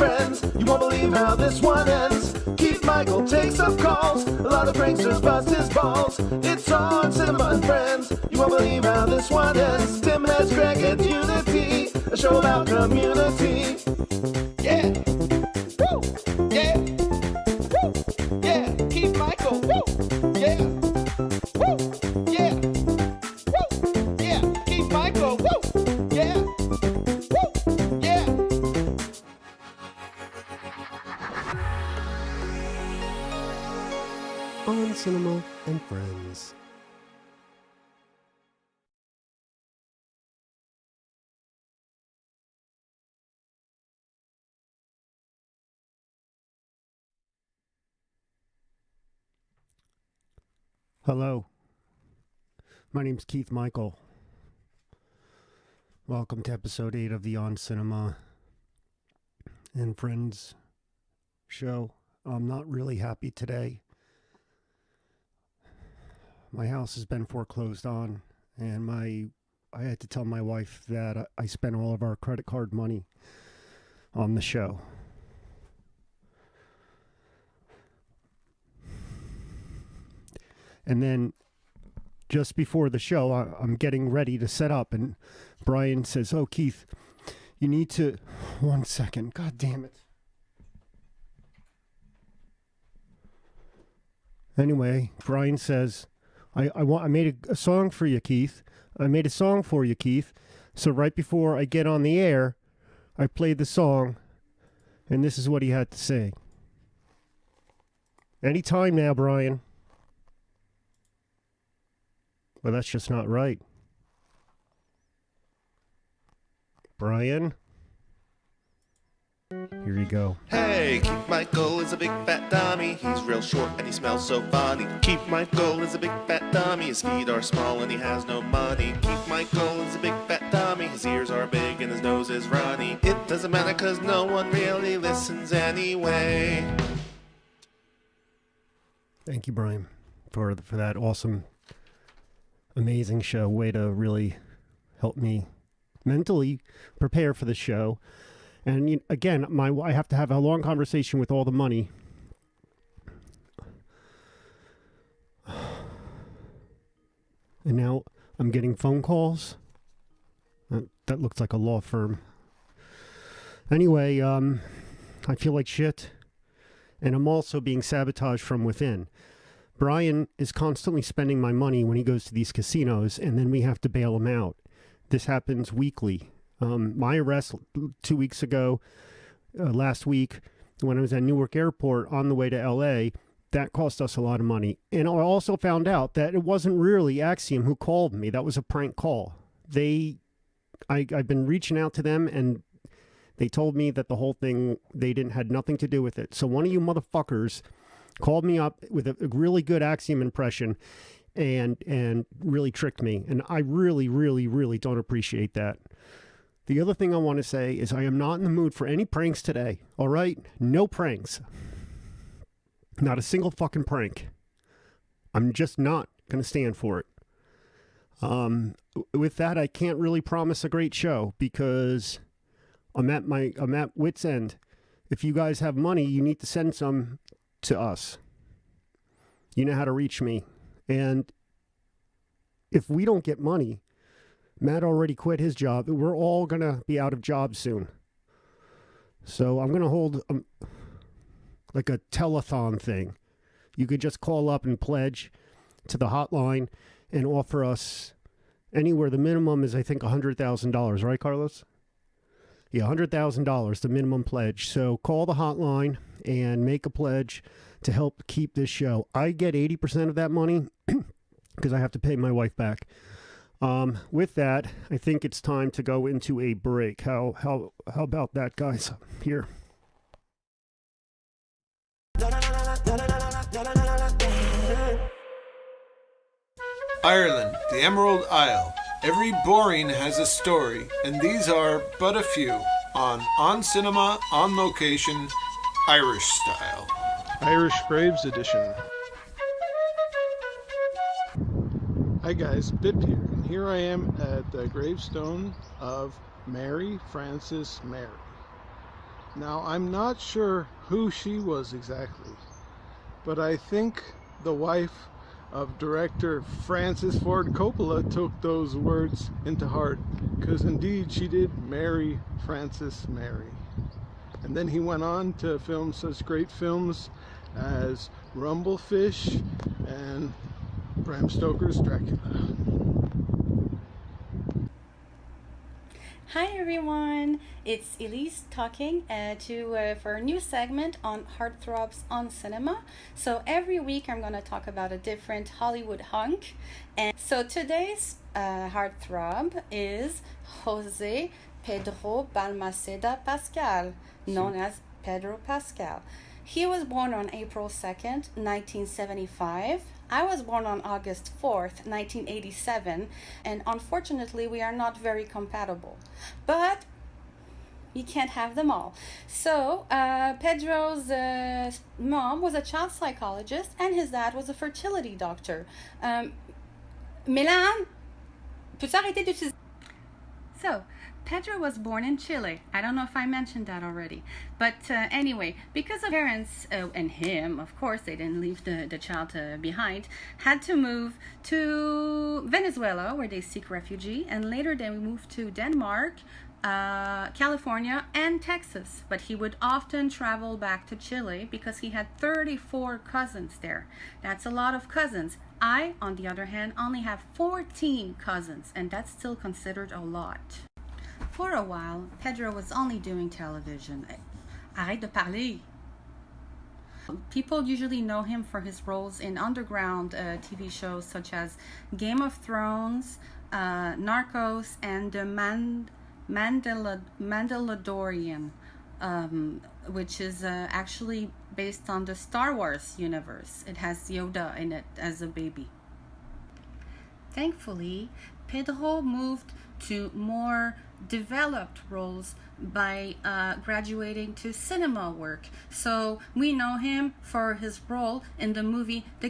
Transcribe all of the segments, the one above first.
friends. You won't believe how this one ends. Keith Michael takes some calls. A lot of pranksters bust his balls. It's on Cinema and Friends. You won't believe how this one ends. Tim has Greg and Unity, a show about community. Yeah. Woo. Yeah. Woo. Yeah. Keith Michael. Woo. Yeah. Woo. Yeah. Woo. Yeah. Keith Michael. Woo. Yeah. Woo. Yeah. On Cinema and Friends. Hello, my name's Keith Michael. Welcome to episode 8 of the On Cinema and Friends show. I'm not really happy today. My house has been foreclosed on, and I had to tell my wife that I spent all of our credit card money on the show. And then just before the show, I'm getting ready to set up, and Brian says, "Oh, Keith, you need to..." One second. God damn it. Anyway, Brian says, I made a song for you, Keith. I made a song for you, Keith. So right before I get on the air, I played the song, and this is what he had to say. Anytime now, Brian. Well, that's just not right. Brian? Here you go. Hey, Keith Michael is a big fat dummy. He's real short and he smells so funny. Keith Michael is a big fat dummy. His feet are small and he has no money. Keith Michael is a big fat dummy. His ears are big and his nose is runny. It doesn't matter cause no one really listens anyway. Thank you, Brian, for that awesome, amazing show. Way to really help me mentally prepare for the show. And again, I have to have a long conversation with all the money. And now I'm getting phone calls. That looks like a law firm. Anyway, I feel like shit. And I'm also being sabotaged from within. Brian is constantly spending my money when he goes to these casinos, and then we have to bail him out. This happens weekly. My arrest 2 weeks ago, last week, when I was at Newark Airport on the way to LA, that cost us a lot of money. And I also found out that it wasn't really Axiom who called me. That was a prank call. I've been reaching out to them, and they told me that the whole thing, had nothing to do with it. So one of you motherfuckers called me up with a really good Axiom impression and really tricked me. And I really, really, really don't appreciate that. The other thing I want to say is I am not in the mood for any pranks today, all right? No pranks. Not a single fucking prank. I'm just not going to stand for it. With that, I can't really promise a great show because I'm at wit's end. If you guys have money, you need to send some to us. You know how to reach me. And if we don't get money, Matt already quit his job. We're all going to be out of jobs soon. So I'm going to hold like a telethon thing. You could just call up and pledge to the hotline and offer us anywhere. The minimum is, I think, $100,000. Right, Carlos? Yeah, $100,000, the minimum pledge. So call the hotline and make a pledge to help keep this show. I get 80% of that money because I have to pay my wife back. With that, I think it's time to go into a break. How about that, guys? Here. Ireland, the Emerald Isle. Every boring has a story, and these are but a few on Cinema, on location, Irish style. Irish Graves Edition. Hi guys, Bip here, and here I am at the gravestone of Mary Frances Mary. Now, I'm not sure who she was exactly, but I think the wife of director Francis Ford Coppola took those words into heart, because indeed she did marry Francis Mary. And then he went on to film such great films as Rumblefish and Bram Stoker's Dracula. Hi everyone, it's Elise talking for a new segment on Heartthrobs on Cinema. So every week I'm going to talk about a different Hollywood hunk. And so today's heartthrob is Jose Pedro Palmaseda Pascal, known as Pedro Pascal. He was born on April 2nd, 1975. I was born on August 4th, 1987, and unfortunately we are not very compatible. But you can't have them all. So Pedro's mom was a child psychologist and his dad was a fertility doctor. Milan, peux-tu arrêter d'utiliser? So, Pedro was born in Chile. I don't know if I mentioned that already. But anyway, because of parents and him, of course, they didn't leave the child behind, had to move to Venezuela, where they seek refugee, and later they moved to Denmark, California, and Texas. But he would often travel back to Chile because he had 34 cousins there. That's a lot of cousins. I, on the other hand, only have 14 cousins, and that's still considered a lot. For a while, Pedro was only doing television. Arrête de parler. People usually know him for his roles in underground TV shows such as Game of Thrones, Narcos, and The Mandalorian, which is actually based on the Star Wars universe. It has Yoda in it as a baby. Thankfully, Pedro moved to more developed roles by graduating to cinema work. So we know him for his role in the movie The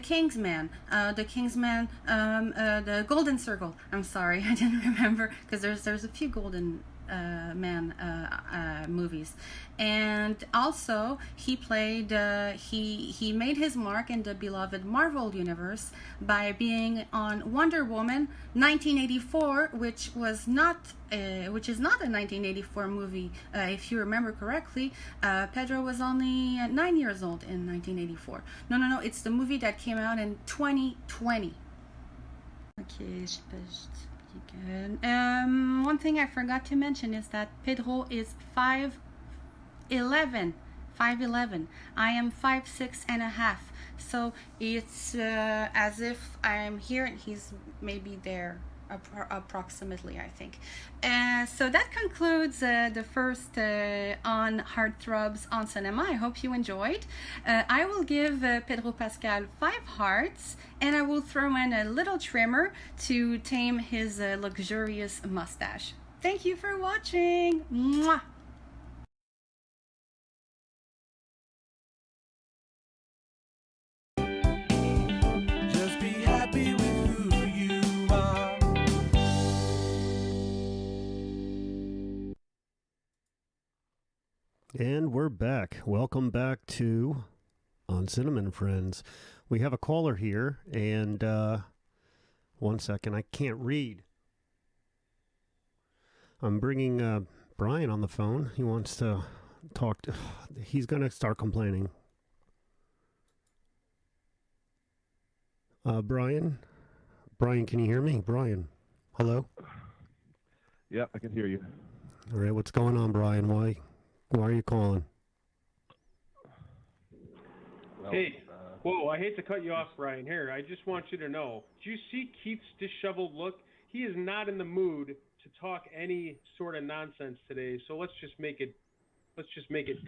Golden Circle. I'm sorry, I didn't remember, because there's a few Golden Man movies. And also he played he made his mark in the beloved Marvel universe by being on Wonder Woman 1984, which is not a 1984 movie. If you remember correctly, Pedro was only 9 years old in 1984. No, it's the movie that came out in 2020. Okay, good. One thing I forgot to mention is that Pedro is 5'11". I am 5'6.5". So it's as if I'm here and he's maybe there, approximately, I think. So that concludes the first on Heartthrobs on Cinema. I hope you enjoyed. I will give Pedro Pascal 5 hearts, and I will throw in a little trimmer to tame his luxurious mustache. Thank you for watching. Mwah! Just be happy with who you are. And we're back. Welcome back to On Cinnamon Friends. We have a caller here, and one second, I can't read. I'm bringing Brian on the phone. He wants to talk. He's going to start complaining. Brian, can you hear me? Brian, hello? Yeah, I can hear you. All right, what's going on, Brian? Why are you calling? Well, Hey, whoa, I hate to cut you off, Brian. Here, I just want you to know. Do you see Keith's disheveled look? He is not in the mood to talk any sort of nonsense today, so let's just make it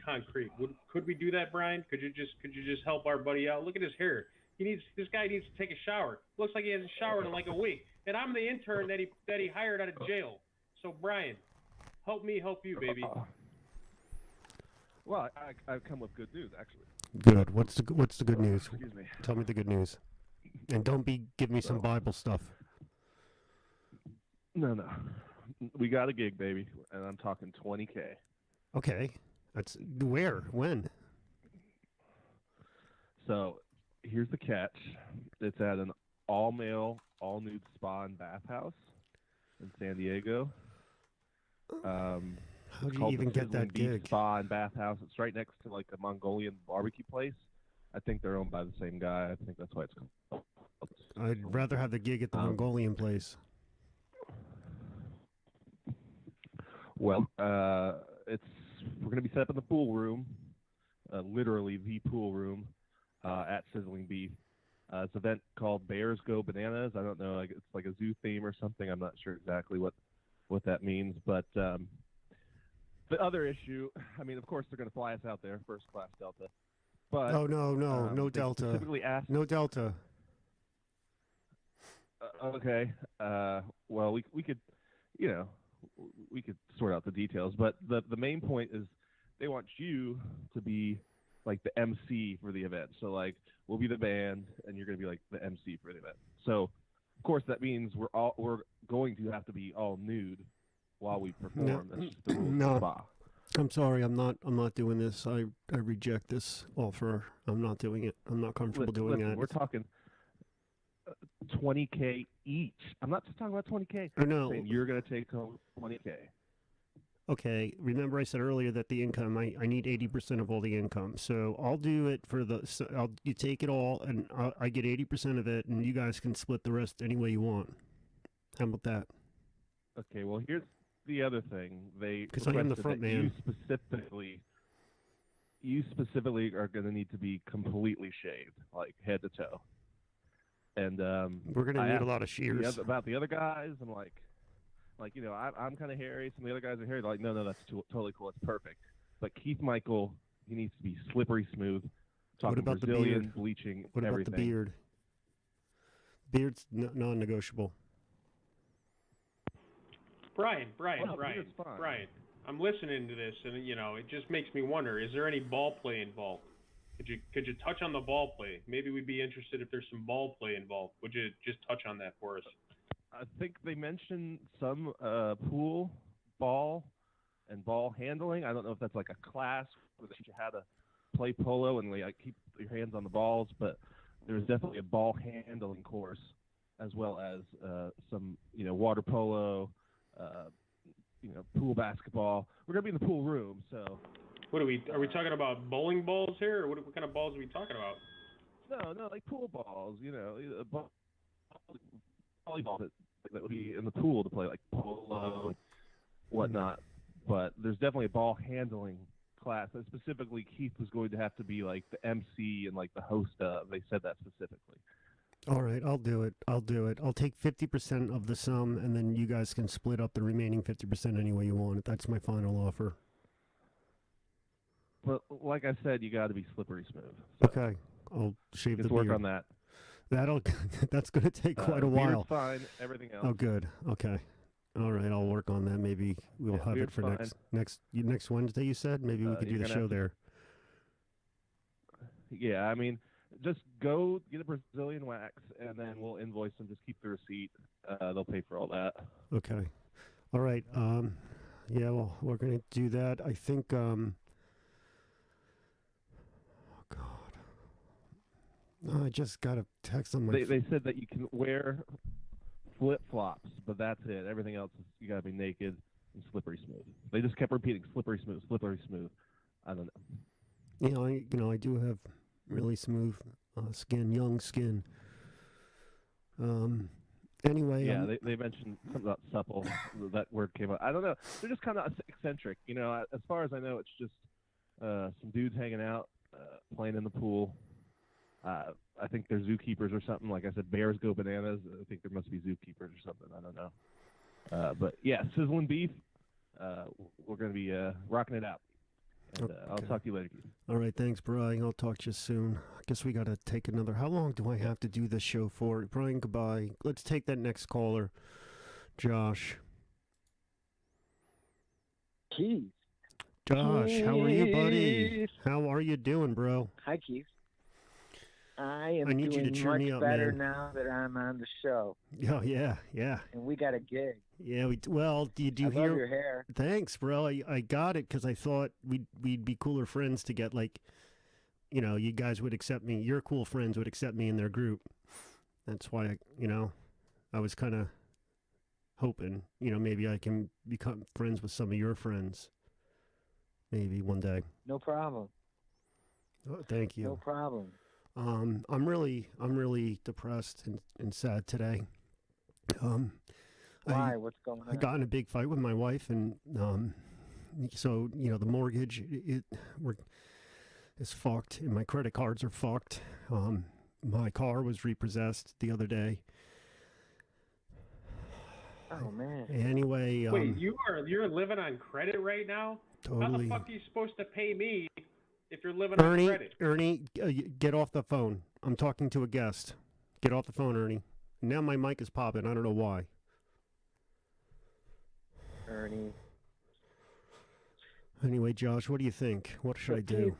concrete. Could we do that, Brian? Could you just help our buddy out? Look at his hair. This guy needs to take a shower. Looks like he hasn't showered in like a week. And I'm the intern that he hired out of jail. So Brian, help me help you, baby. Well, I've come with good news, actually. Good. What's the good news? Excuse me. Tell me the good news. And don't give me some Bible stuff. No. We got a gig, baby, and I'm talking $20K. Okay. That's where? When? So here's the catch. It's at an all-male, all-nude spa and bathhouse in San Diego. How do you called even the get that Sizzling Beef gig? Spa and bathhouse. It's right next to like a Mongolian barbecue place. I think they're owned by the same guy. I think that's why it's called. I'd rather have the gig at the Mongolian place. Well, we're going to be set up in the pool room, literally the pool room at Sizzling Beef. It's an event called Bears Go Bananas. I don't know, it's like a zoo theme or something. I'm not sure exactly what that means. But the other issue, I mean, of course, they're going to fly us out there, first class Delta. But Oh, no Delta. Specifically asked, no Delta. Okay. Well, we could, we could sort out the details. But the main point is they want you to be like the MC for the event. So like we'll be the band, and you're going to be like the MC for the event. So of course that means we're going to have to be all nude while we perform. That's just the rules of the spa. I'm sorry, I'm not doing this. I reject this offer. I'm not doing it. I'm not comfortable doing that. We're talking $20K each. I'm not just talking about $20K. I know. I'm saying you're going to take home $20K. Okay, remember I said earlier that the income, I need 80% of all the income. So I'll do it for you take it all, and I get 80% of it, and you guys can split the rest any way you want. How about that? Okay, well, here's the other thing. Because I am the front man. You specifically are going to need to be completely shaved, like head to toe. And we're going to need a lot of shears. About the other guys, I'm like I'm kind of hairy. Some of the other guys are hairy. They're like, no, that's totally cool. It's perfect. But Keith Michael, he needs to be slippery smooth. What about Brazilian, the beard? Bleaching, what everything. About the beard? Beard's non-negotiable. Brian, fine. Brian, I'm listening to this, and it just makes me wonder: is there any ball play involved? Could you touch on the ball play? Maybe we'd be interested if there's some ball play involved. Would you just touch on that for us? I think they mentioned some pool ball and ball handling. I don't know if that's like a class where they teach you how to play polo and keep your hands on the balls, but there's definitely a ball handling course, as well as some water polo. Pool basketball. We're gonna be in the pool room, so. What are we talking about? Bowling balls here, or what kind of balls are we talking about? No, like pool balls. Volleyball that would be in the pool to play, like polo and whatnot. But there's definitely a ball handling class. And specifically, Keith was going to have to be like the MC and like the host of. They said that specifically. All right, I'll do it. I'll take 50% of the sum, and then you guys can split up the remaining 50% any way you want. That's my final offer. But like I said, you got to be slippery smooth. So okay, I'll shave the beard. Let's work on that. That's going to take quite a while. Beard's fine. Everything else. Oh, good. Okay. All right, I'll work on that. Maybe we'll have it for fine. next Wednesday. You said maybe we could do the show there. Yeah, I mean, just go get a Brazilian wax, and then we'll invoice them. Just keep the receipt. They'll pay for all that. Okay. All right. Yeah, well, we're going to do that. I think. Oh God. I just got a text on my. They said that you can wear flip-flops, but that's it. Everything else is you got to be naked and slippery smooth. They just kept repeating slippery smooth, slippery smooth. I don't know. Yeah, I do have really smooth skin, young skin. Anyway. Yeah, they mentioned something about supple. That word came up. I don't know. They're just kind of eccentric. As far as I know, it's just some dudes hanging out, playing in the pool. I think they're zookeepers or something. Like I said, bears go bananas. I think there must be zookeepers or something. I don't know. But yeah, Sizzling Beef. We're going to be rocking it out. And, I'll talk to you later, Keith. All right, thanks, Brian. I'll talk to you soon. I guess we got to take another. How long do I have to do this show for? Brian, goodbye. Let's take that next caller. Josh. Keith. Josh, how are you, buddy? How are you doing, bro? Hi, Keith. I am I need you to doing cheer much me up, better man. now that I'm on the show, Oh yeah. and we got a gig. Yeah, well, did you I hear? love your hair. Thanks, bro. I got it because I thought we'd be cooler friends to get like, you guys would accept me. Your cool friends would accept me in their group. That's why I was kind of hoping, maybe I can become friends with some of your friends. Maybe one day. No problem. Oh, thank you. No problem. I'm really depressed and sad today. Why? What's going on? I got in a big fight with my wife, and so the mortgage is fucked, and my credit cards are fucked. My car was repossessed the other day. Oh man. Anyway, Wait, you're living on credit right now? How totally. the fuck are you supposed to pay me if you're living on credit? Ernie, get off the phone. I'm talking to a guest. Get off the phone, Ernie. Now my mic is popping. I don't know why. Ernie. Anyway, Josh, what do you think? What should I do?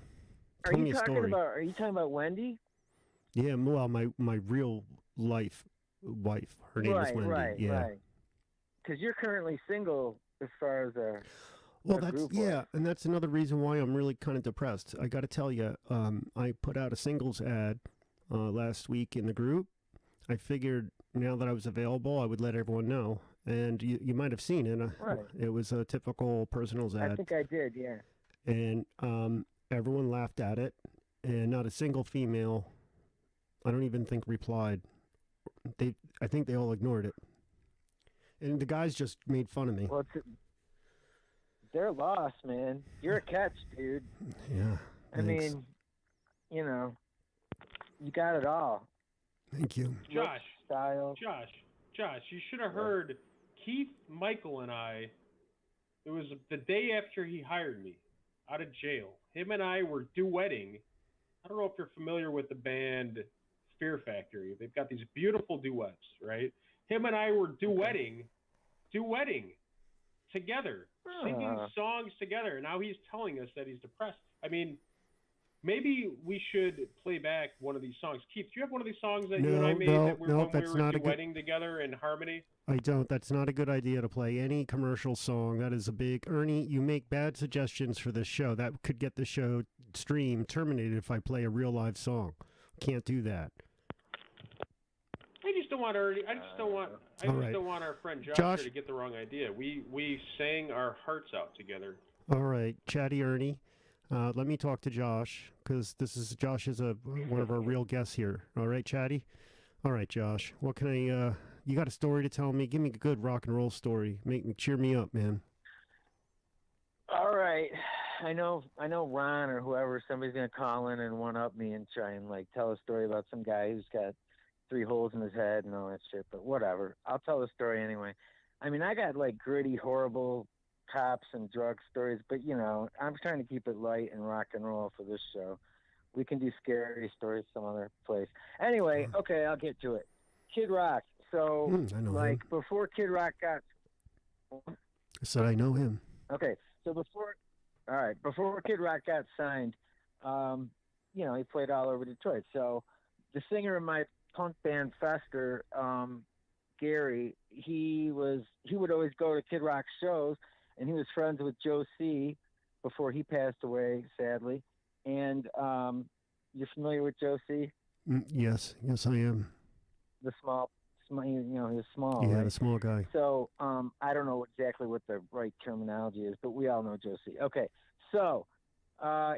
Are Tell you me a talking story. about? Are you talking about Wendy? Yeah, well, my real life wife. Her name is Wendy. Right. Because you're currently single, as far as Well, a that's group and that's another reason why I'm really kind of depressed. I got to tell you, I put out a singles ad last week in the group. I figured now that I was available, I would let everyone know, and you might have seen it. Right. It was a typical personals ad. I think I did, yeah. And everyone laughed at it, and not a single female, I don't even think, replied. I think they all ignored it, and the guys just made fun of me. Well, they're lost, man. You're a catch, dude. Yeah. I mean, you got it all. Thank you. Josh, Style. Josh, you should have heard Keith, Michael, and I. It was the day after he hired me out of jail. Him and I were duetting. I don't know if you're familiar with the band Fear Factory. They've got these beautiful duets, right? Him and I were duetting together, singing songs together. Now he's telling us that he's depressed. I mean, maybe we should play back one of these songs. Keith, do you have one of these songs that you and I made when we were duetting together in harmony? I don't. That's not a good idea to play any commercial song. That is a big... Ernie, you make bad suggestions for this show. That could get the show stream terminated if I play a real live song. Can't do that. I just don't want our friend Josh to get the wrong idea. We sang our hearts out together. All right, Chatty Ernie. Let me talk to Josh, because Josh is one of our real guests here. All right, Chatty? All right, Josh. What can I... you got a story to tell me? Give me a good rock and roll story. Cheer me up, man. All right. I know Ron or whoever, somebody's going to call in and one-up me and try and, tell a story about some guy who's got 3 holes in his head and all that shit, but whatever. I'll tell the story anyway. I mean, I got, gritty, horrible cops and drug stories, but, I'm trying to keep it light and rock and roll for this show. We can do scary stories some other place. Anyway, okay, I'll get to it. Kid Rock. So, I know him. before Kid Rock got... I said I know him. Okay, so before Kid Rock got signed, he played all over Detroit. So the singer of my punk band Fester, Gary, he would always go to Kid Rock shows, and he was friends with Joe C. before he passed away, sadly. And you're familiar with Joe C? Yes, I am. The small, he's small. Yeah, right? the small guy. So I don't know exactly what the right terminology is, but we all know Joe C. Okay, so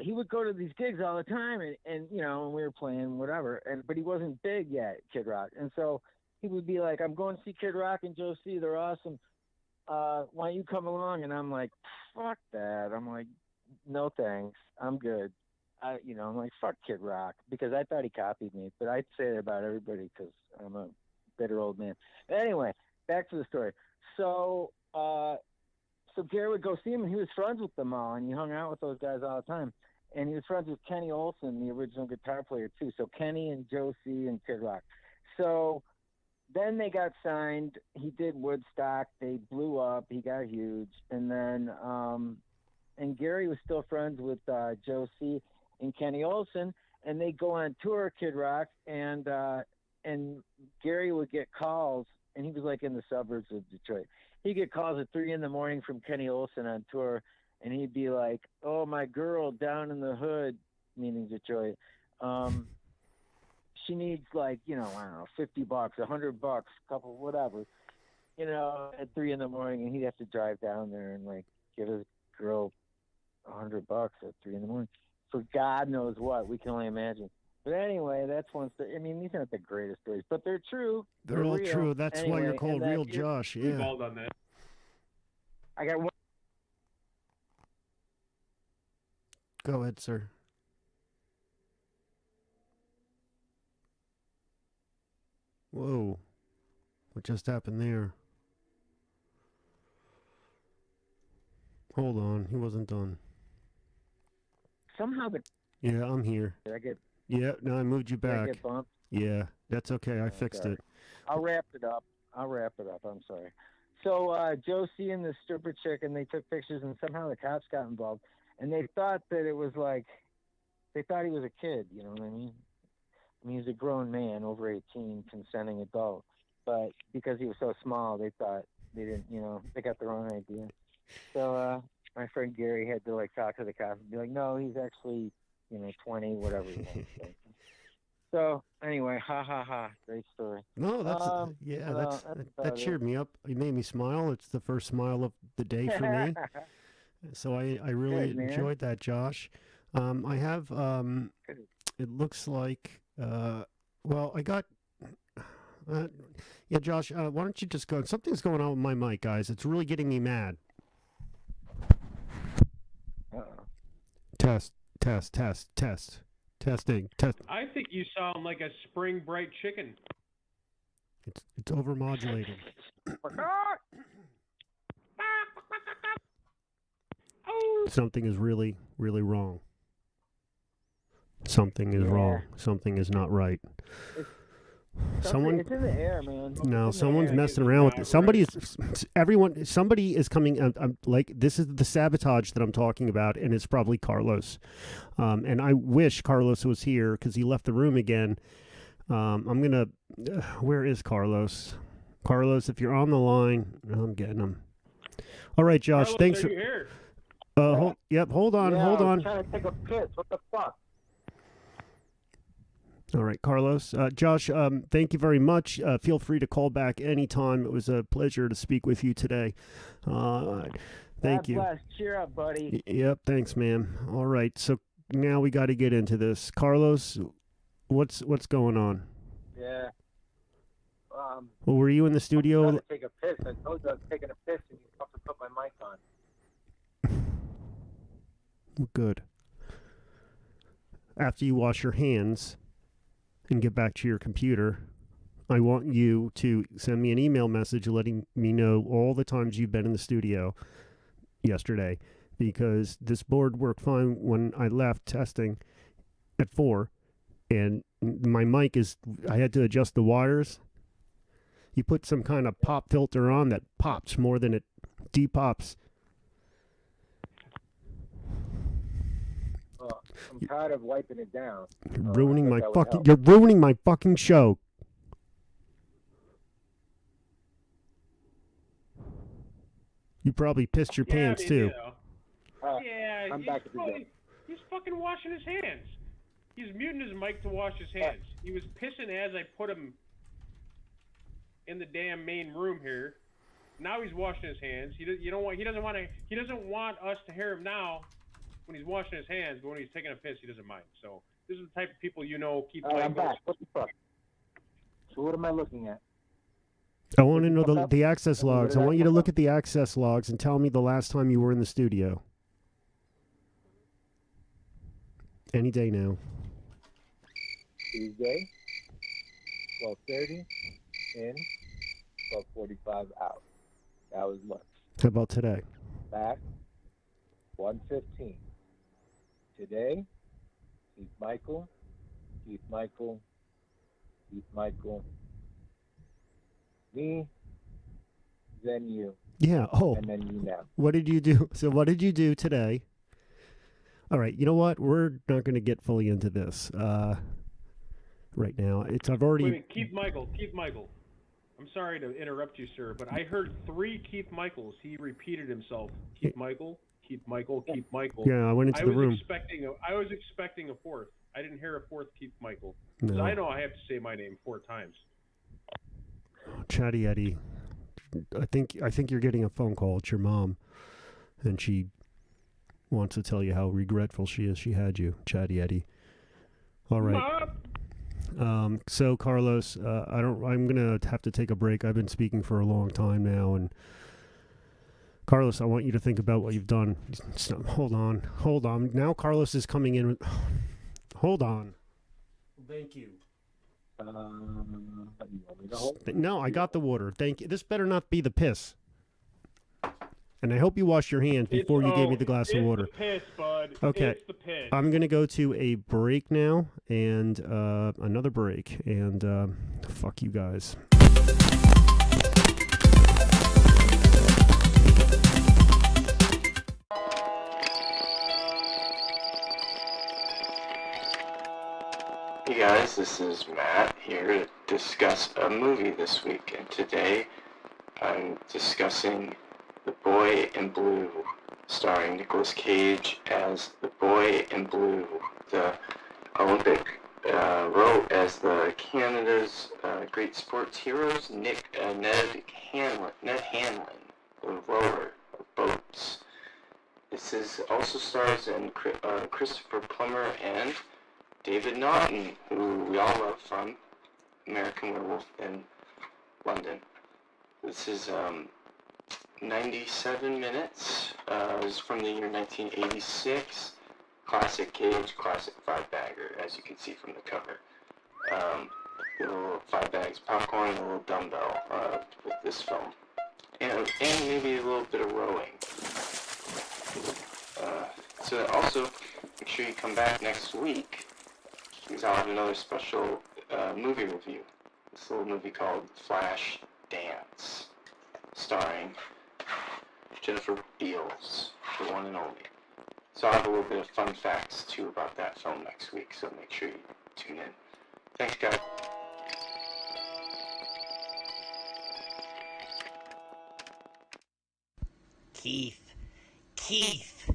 he would go to these gigs all the time, and we were playing whatever, but he wasn't big yet, Kid Rock, and so he would be like, "I'm going to see Kid Rock and Joe C. They're awesome. Why don't you come along?" And I'm like, "Fuck that." I'm like, "No thanks, I'm good." I'm like, "Fuck Kid Rock," because I thought he copied me, but I'd say that about everybody because I'm a bitter old man. Anyway, back to the story. So Gary would go see him, and he was friends with them all, and he hung out with those guys all the time. And he was friends with Kenny Olson, the original guitar player, too. So Kenny and Joe C. and Kid Rock. So then they got signed. He did Woodstock. They blew up. He got huge. And then and Gary was still friends with Joe C. and Kenny Olson. and they go on tour, Kid Rock, and Gary would get calls, and he was like in the suburbs of Detroit. He'd get calls at 3 a.m. from Kenny Olson on tour, and he'd be like, "Oh, my girl down in the hood," meaning Detroit. She needs like, I don't know, $50, $100, couple, whatever, at 3 a.m, and he'd have to drive down there and like give his girl $100 at 3 a.m. for God knows what. We can only imagine. But anyway, that's one story. I mean, these aren't the greatest stories, but they're true. They're all real. true. That's why you're Anyway, called and Real that- Josh. We've Yeah. all done that. I got one. Go ahead, sir. Whoa. What just happened there? Hold on. He wasn't done. Somehow Yeah, I'm here. I get Yeah, no, I moved you did I back. get bumped. Yeah, that's okay. I fixed sorry. it. I'll wrap it up. I'm sorry. So Josie and the stripper chick, and they took pictures, and somehow the cops got involved, and they thought that it was like, they thought he was a kid. You know what I mean? I mean, he's a grown man, over 18, consenting adult, but because he was so small, they thought they didn't. They got the wrong idea. So my friend Gary had to like talk to the cops and be like, "No, he's actually, 20, whatever." He wants to say. So anyway, ha ha ha, great story. No, that's well, that's that's that about cheered me up. It made me smile. It's the first smile of the day for me. So I really Good, man. enjoyed that, Josh. I have it looks like well, I got yeah, Josh, why don't you just go? Something's going on with my mic, guys. It's really getting me mad. Uh-oh. Testing. Test. I think you sound like a spring bright chicken. It's overmodulated. Something is really, really wrong. Something is wrong. Something is not right. Someone, It's in the air, man. no, It's in the someone's air. messing around with it. Somebody is coming. I'm like, this is the sabotage that I'm talking about, and it's probably Carlos. And I wish Carlos was here because he left the room again. Where is Carlos? Carlos, if you're on the line, I'm getting him. All right, Josh. Carlos, Thanks are for. you here? Hold on. Yeah, Hold I was on. trying to take a piss. What the fuck? All right, Carlos. Josh, thank you very much. Feel free to call back anytime. It was a pleasure to speak with you today. Thank you. God bless. Cheer up, buddy. Yep, thanks, man. All right, so now we got to get into this. Carlos, what's going on? Yeah. Well, were you in the I studio? was trying to take a piss. I told you I was taking a piss, and you have to put my mic on. Good. After you wash your hands and get back to your computer, I want you to send me an email message letting me know all the times you've been in the studio yesterday, because this board worked fine when I left testing at 4, and my mic I had to adjust the wires. You put some kind of pop filter on that pops more than it depops. I'm tired of wiping it down. You're ruining my that would fucking. help. You're ruining my fucking show. You probably pissed your pants too. Yeah, I'm back at the gym. he's fucking washing his hands. He's muting his mic to wash his hands. He was pissing as I put him in the damn main room here. Now he's washing his hands. He doesn't want us to hear him now when he's washing his hands, but when he's taking a piss, he doesn't mind. So this is the type of people keep. I'm back. What the fuck? So what am I looking at? I want to know the access logs. I want you to look at the access logs and tell me the last time you were in the studio. Any day now. Tuesday, 12:30 in, 12:45 out. That was lunch. How about today? Back, 1:15. Today, Keith Michael, me, then you, Yeah. Oh. and then you now. What did you do? So what did you do today? All right, you know what? We're not going to get fully into this right now. I've already. Wait, Keith Michael. I'm sorry to interrupt you, sir, but I heard 3 Keith Michaels. He repeated himself. Keith Michael. Yeah, I went into the room. I was expecting a 4th. I didn't hear a 4th Keith Michael. No. So I know I have to say my name 4 times. Chatty Eddie. I think you're getting a phone call. It's your mom, and she wants to tell you how regretful she is she had you, Chatty Eddie. All right. So Carlos, I'm gonna have to take a break. I've been speaking for a long time now, and Carlos, I want you to think about what you've done. Hold on. Now Carlos is coming in. Hold on. Thank you. No, I got the water. Thank you. This better not be the piss. And I hope you wash your hands before you gave me the glass of water. It's the piss, bud. Okay. It's the piss. I'm going to go to a break now and another break. And fuck you guys. Hey guys, this is Matt here to discuss a movie this week, and today I'm discussing The Boy in Blue, starring Nicolas Cage as the Boy in Blue, the Olympic row as the Canada's great sports heroes, Ned Hanlon, the rower of boats. This also stars in Christopher Plummer and David Naughton, who we all love from American Werewolf in London. This is 97 minutes. It was from the year 1986. Classic Cage, classic 5-bagger, as you can see from the cover. Little 5 bags of popcorn and a little dumbbell with this film. And maybe a little bit of rowing. So also, make sure you come back next week, because I'll have another special movie review. This little movie called Flash Dance, starring Jennifer Beals, the one and only. So I'll have a little bit of fun facts, too, about that film next week, so make sure you tune in. Thanks, guys. Keith,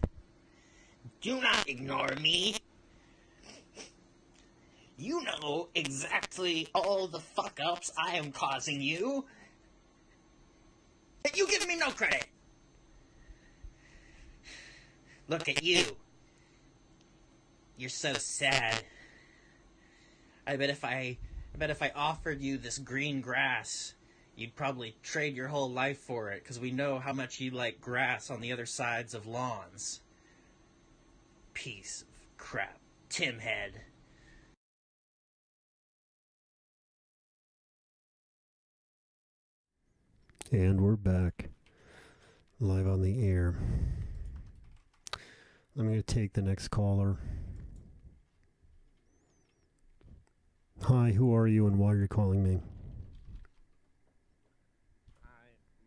do not ignore me. You know exactly all the fuck-ups I am causing you. And you give me no credit. Look at you. You're so sad. I bet if I offered you this green grass, you'd probably trade your whole life for it, because we know how much you like grass on the other sides of lawns. Piece of crap. Timhead. And we're back, live on the air. I'm going to take the next caller. Hi, who are you and why are you calling me? Hi,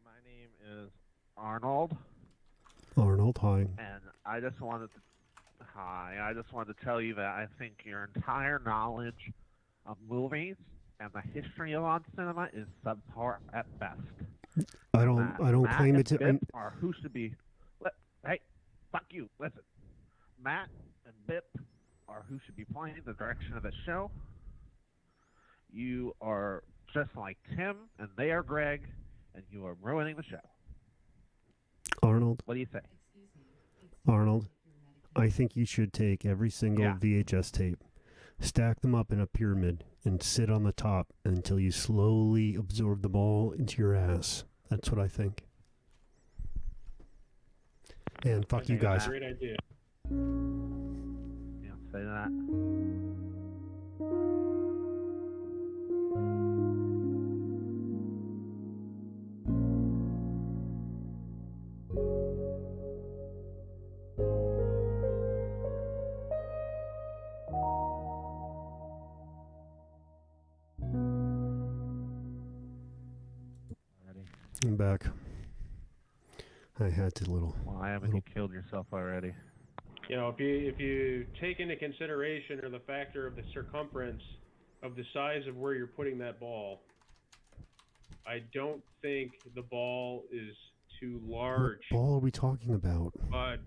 my name is Arnold. Arnold, hi. And I just wanted to tell you that I think your entire knowledge of movies and the history of on cinema is subpar at best. I don't claim it to. Or who should be? Hey, fuck you! Listen, Matt and Bip are who should be playing the direction of the show. You are just like Tim, and they are Greg, and you are ruining the show. Arnold. What do you say? Arnold, I think you should take every single VHS tape, stack them up in a pyramid, and sit on the top until you slowly absorb them all into your ass. That's what I think. And fuck you guys. Great idea. Yeah, say that. I'm back. I had to Why haven't you killed yourself already? You know, if you take into consideration or the factor of the circumference of the size of where you're putting that ball, I don't think the ball is too large. What ball are we talking about? But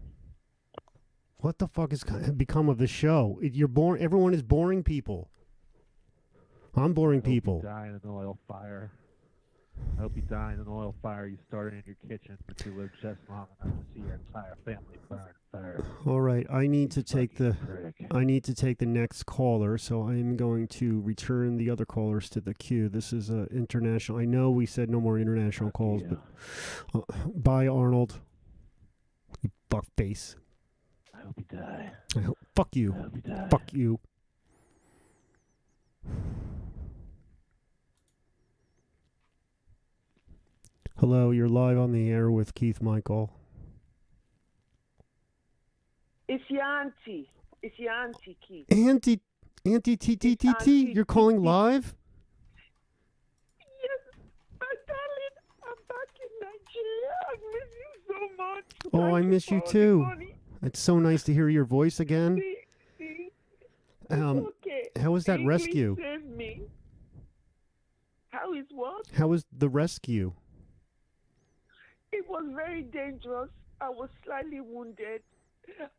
What the fuck has become of the show? You're boring. Everyone is boring people. I'm boring people. Die in an oil fire. I hope you die in an oil fire you started in your kitchen, but you live just long enough to see your entire family burn first. All right, I need to take the next caller, so I am going to return the other callers to the queue. This is international. I know we said no more international calls, but bye, Arnold. You fuckface. I hope you die. Fuck you. I hope you die. Fuck you. Hello, you're live on the air with Keith Michael. It's your auntie. It's your auntie, Keith. Auntie TTTT, you're calling live? Yes, my darling, I'm back in Nigeria. I miss you so much. Oh, I miss you too. It's so nice to hear your voice again. See? Okay. How was that English rescue? saved me. How is what? How was the rescue? It was very dangerous. I was slightly wounded.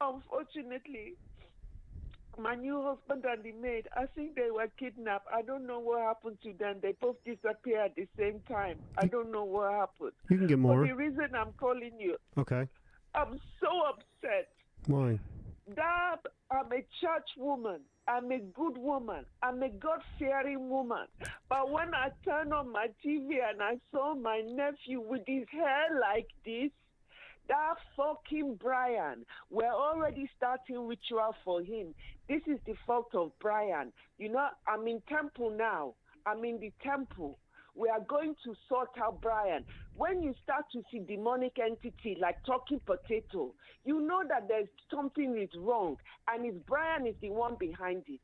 Unfortunately, my new husband and the maid, I think they were kidnapped. I don't know what happened to them. They both disappeared at the same time. I don't know what happened. You can get more. But the reason I'm calling you, Okay. I'm so upset. Why? Dad, I'm a church woman. I'm a good woman. I'm a God-fearing woman. But when I turned on my TV and I saw my nephew with his hair like this, that fucking Brian, we're already starting ritual for him. This is the fault of Brian. You know, I'm in temple now. I'm in the temple. We are going to sort out Brian. When you start to see demonic entity like talking potato, you know that there's something is wrong, and if Brian is the one behind it,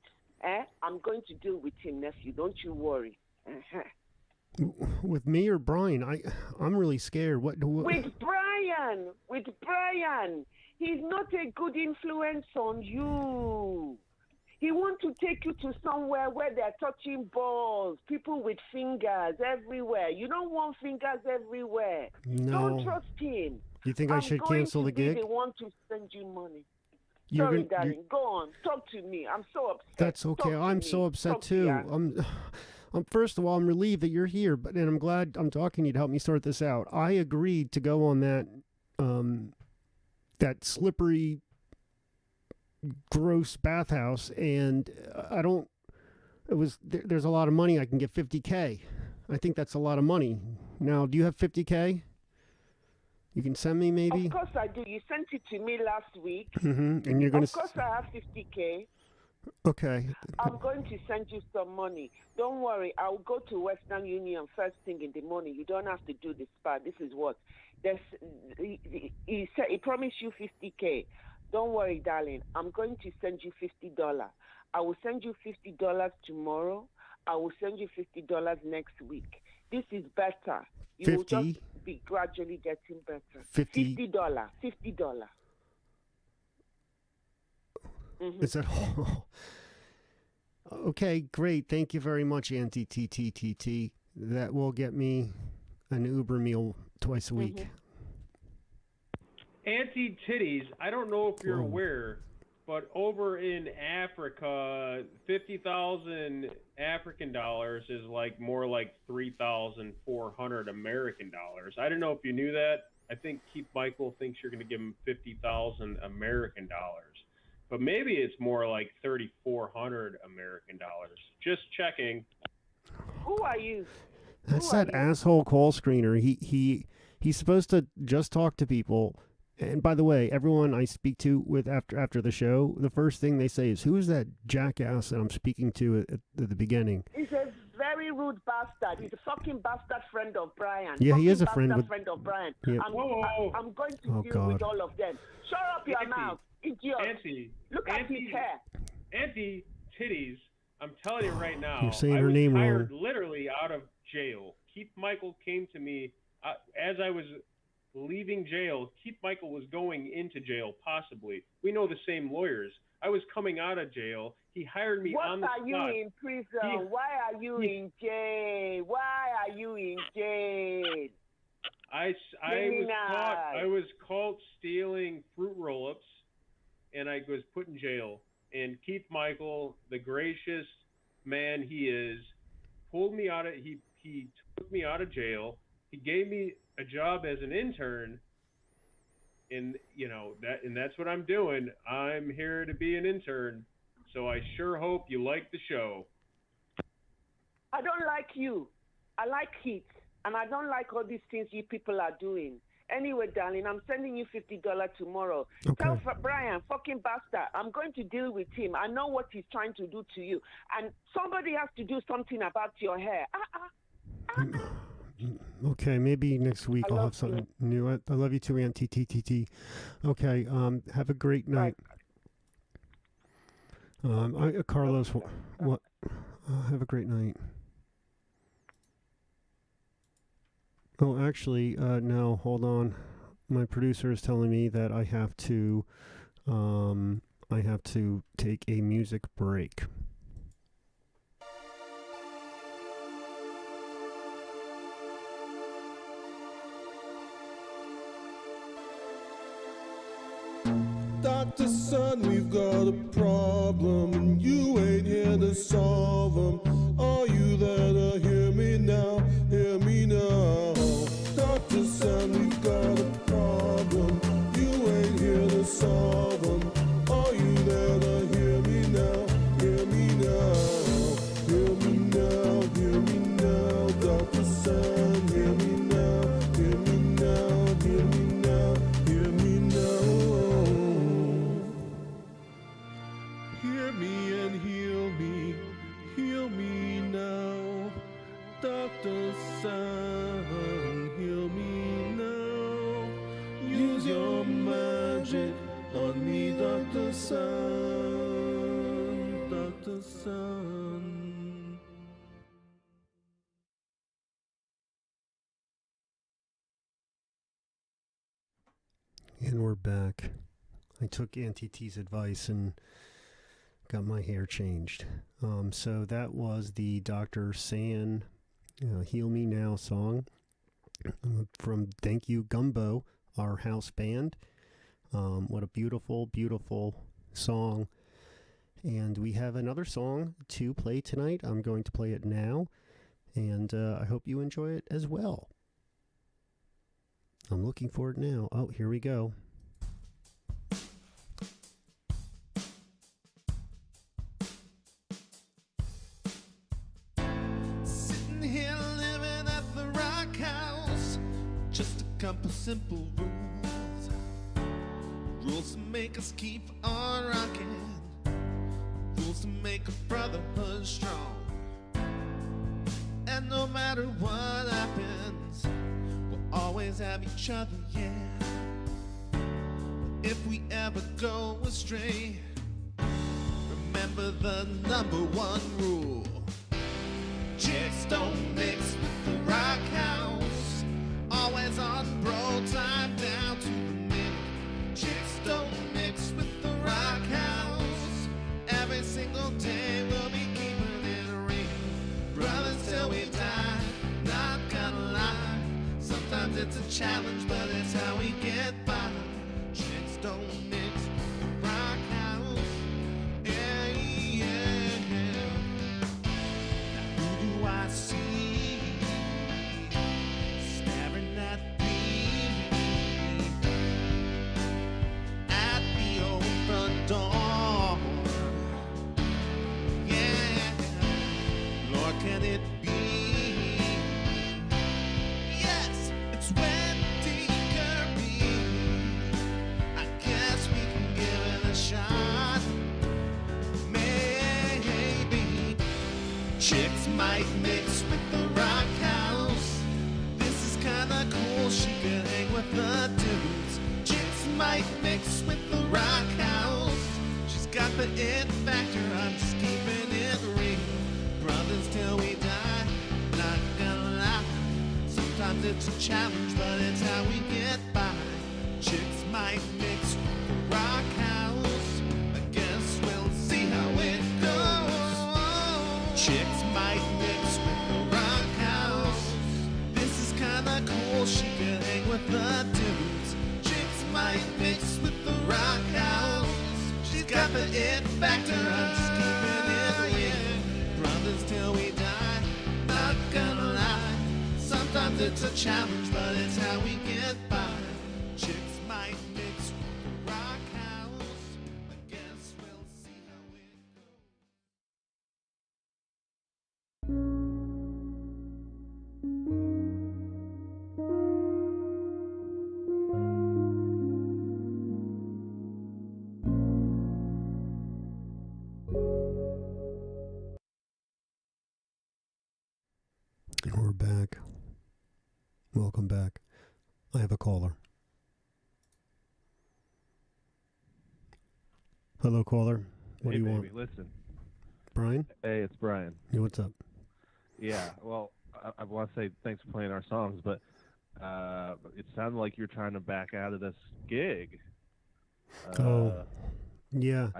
I'm going to deal with him, nephew. Don't you worry. With me or Brian? I'm really scared. What? With Brian. He's not a good influence on you. He wants to take you to somewhere where they're touching balls, people with fingers everywhere. You don't want fingers everywhere. No. Don't trust him. You think I should cancel the gig? They want to send you money. You're Sorry, gonna- darling. Go on. Talk to me. I'm so upset. That's okay. Talk to I'm me. so upset Talk to too. me. First of all, I'm relieved that you're here, and I'm glad I'm talking to you to help me sort this out. I agreed to go on that slippery, gross bathhouse, and there's a lot of money. I can get $50K. I think that's a lot of money. Now, do you have $50K? You can send me maybe? Of course I do. You sent it to me last week. Mm-hmm. And you're going Of course I have 50K. Okay. I'm going to send you some money. Don't worry. I'll go to Western Union first thing in the morning. You don't have to do the spa. This is what. He promised you 50K. Don't worry, darling. I'm going to send you $50. I will send you $50 tomorrow. I will send you $50 next week. This is better. You will just be gradually getting better. $50. $50. Mm-hmm. Is that all? Okay, great. Thank you very much, Auntie TTTT. That will get me an Uber meal twice a week. Auntie Titties, I don't know if you're aware, but over in Africa, 50,000 African dollars is more like 3,400 American dollars. I don't know if you knew that. I think Keith Michael thinks you're going to give him 50,000 American dollars. But maybe it's more like 3,400 American dollars. Just checking. Who are you? That's that asshole call screener. He's supposed to just talk to people. And by the way, everyone I speak to with after the show, the first thing they say is, "Who is that jackass that I'm speaking to at the beginning?" He's a very rude bastard. He's a fucking bastard friend of Brian. Yeah, he is a friend of Brian. Yeah. I'm going to deal with all of them. Shut up your mouth, idiot. Auntie, look at his hair. Auntie Titties, I'm telling you right now, You're saying I her was name hired wrong. literally out of jail. Keith Michael came to me as I was leaving jail. Keith Michael was going into jail, possibly. We know the same lawyers. I was coming out of jail. He hired me on the spot. What are you in prison? Why are you in jail? Why are you in jail? I was caught stealing fruit roll-ups, and I was put in jail. And Keith Michael, the gracious man he is, pulled me out of. He took me out of jail. He gave me a job as an intern. And that's what I'm doing. I'm here to be an intern. So I sure hope you like the show. I don't like you. I like Keith. And I don't like all these things you people are doing. Anyway, darling, I'm sending you $50 tomorrow. Okay. Tell Brian, fucking bastard, I'm going to deal with him. I know what he's trying to do to you. And somebody has to do something about your hair. Okay, maybe next week I'll have something new. I love you too, Aunt TTTT. Okay, have a great night. Carlos, what? Have a great night. Oh, actually, no, hold on. My producer is telling me that I have to take a music break. Dr. Son, we've got a problem, and you ain't here to solve them. Are you there to hear me now? Hear me now. Dr. Son, we've got a problem, you ain't here to solve them. Are you there to hear me now? Hear me now. Hear me now, hear me now. Dr. Son, hear me now. Hear me now, hear me now. Hear me now. Hear me and heal me now. Dr. Son, heal me now. Use your magic on me, Dr. Son, Dr. Son. And we're back. I took Auntie T's advice and got my hair changed. So that was the Dr. San Heal Me Now song from Thank You Gumbo, our house band. What a beautiful, beautiful song. And we have another song to play tonight. I'm going to play it now, and I hope you enjoy it as well. I'm looking for it now. Oh, here we go. Sitting here living at the Rock House, just a couple simple rules. Rules to make us keep on rocking, rules to make a brotherhood strong. And no matter what happens, we'll always have each other, yeah. If we ever go astray, remember the number one rule. Chicks don't mix with the Rock House. Always on bro time down to the minute. Chicks don't mix with the Rock House. Every single day we'll be keeping it real. Brothers till we die, not gonna lie. Sometimes it's a challenge, but it's how we get by. Chicks don't mix with the Rock House. Yeah, yeah, yeah. Who do I see staring at me at the old front door? Yeah, Lord, can it be? Yes, it's Wendy Kirby. I guess we can give it a shot. Maybe chicks might mix with the Rock House. This is kinda cool, she can hang with the dudes. Chicks might mix with the Rock House. She's got the it factor, I'm just keeping it real. Brothers till we die, not gonna lie. Sometimes it's a challenge, but it's how we get factor, just keeping it real. Brothers till we die, not gonna lie. Sometimes it's a challenge, but it's how we get by. Chicks might mix with the rock house. I guess we'll see how it goes. And we're back. Welcome back. I have a caller. Hello, caller. What Hey, do you baby, want? Listen. Brian? Hey, it's Brian. Hey, what's up? Yeah, well, I want to say thanks for playing our songs, but it sounded like you're trying to back out of this gig. Yeah.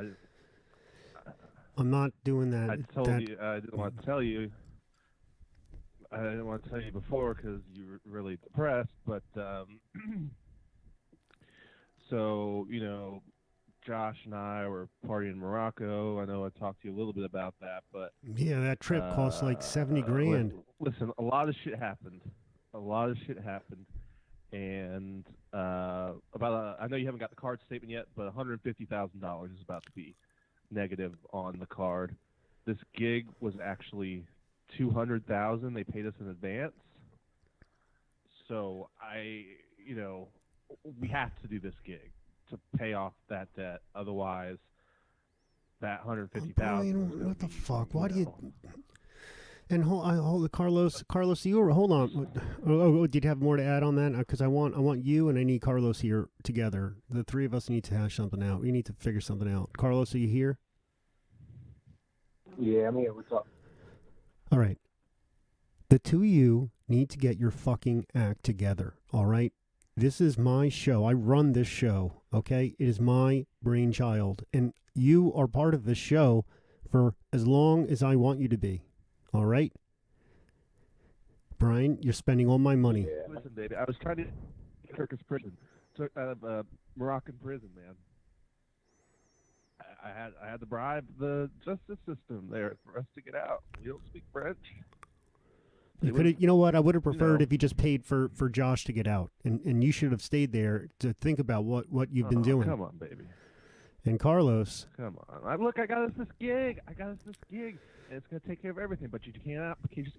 I'm not doing that. I told you, I didn't want to tell you. I didn't want to tell you before because you were really depressed, but so, you know, Josh and I were partying in Morocco. I know I talked to you a little bit about that, but Yeah, that trip cost like 70 grand. Listen, a lot of shit happened. And I know you haven't got the card statement yet, but $150,000 is about to be negative on the card. This gig was actually $200,000. They paid us in advance. So we have to do this gig to pay off that debt. Otherwise, that $150,000. Brian, what the fuck? Why do you? And hold Carlos, you hold on. Oh, did you have more to add on that? Because I want you and I need Carlos here together. The three of us need to hash something out. We need to figure something out. Carlos, are you here? Yeah, I'm here. What's up? All right. The two of you need to get your fucking act together. All right. This is my show. I run this show. Okay. It is my brainchild, and you are part of this show for as long as I want you to be. All right. Brian, you're spending all my money. Yeah. Listen, baby, I was trying to get Turkish prison, took out of Moroccan prison, man. I had to bribe the justice system there for us to get out. We don't speak French. You know what? I would have preferred if you just paid for Josh to get out, and you should have stayed there to think about what you've been doing. Come on, baby. And Carlos. Come on. Look, I got us this gig. And it's gonna take care of everything. But you just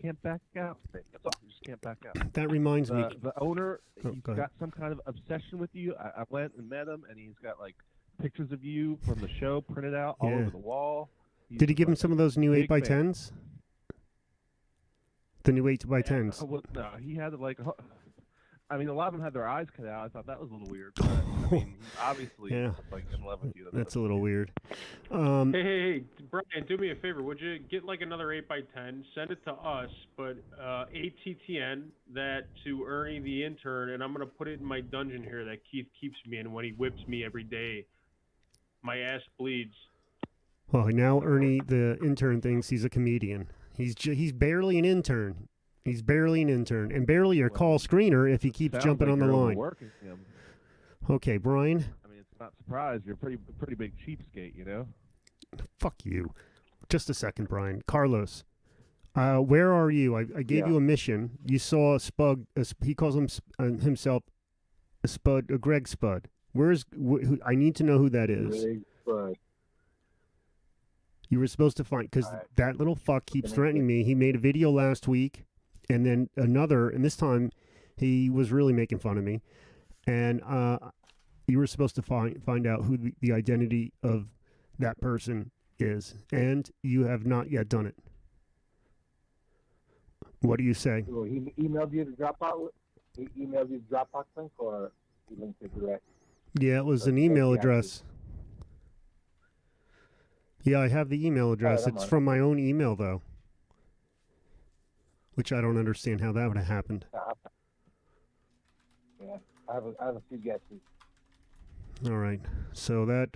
can't back out. Baby. That's all. You just can't back out. That reminds me. The owner, he's go ahead. got some kind of obsession with you. I went and met him, and he's got like pictures of you from the show printed out all over the wall. Did he give him some of those new 8x10s? The new 8x10s. Well, no, he had like. I mean, a lot of them had their eyes cut out. I thought that was a little weird. But, I mean, obviously, Yeah. he's like in love with you. That's a little weird. Hey, Brian, do me a favor. Would you get like another 8x10, send it to us, but ATTN that to Ernie the intern, and I'm going to put it in my dungeon here that Keith keeps me in when he whips me every day. My ass bleeds. Well, now Ernie, the intern, thinks he's a comedian. He's barely an intern. He's barely an intern, and barely your call screener if he keeps jumping on the line. Okay, Brian. I mean, it's not surprised. You're a pretty big cheapskate, you know? Fuck you. Just a second, Brian. Carlos, where are you? I gave you a mission. You saw a Spud. He calls himself a Spud, a Greg Spud. I need to know who that is. Greg Spud. You were supposed to find, because that little fuck keeps threatening me. He made a video last week, and then another, and this time he was really making fun of me. And you were supposed to find out who the identity of that person is, and you have not yet done it. What do you say? Well, he emailed you the Dropbox. He emailed you the Dropbox link, or he linked it direct? Yeah, it was an email address. Yeah, I have the email address. It's from my own email, though, which I don't understand how that would have happened. Yeah, I have a few guesses. All right, so that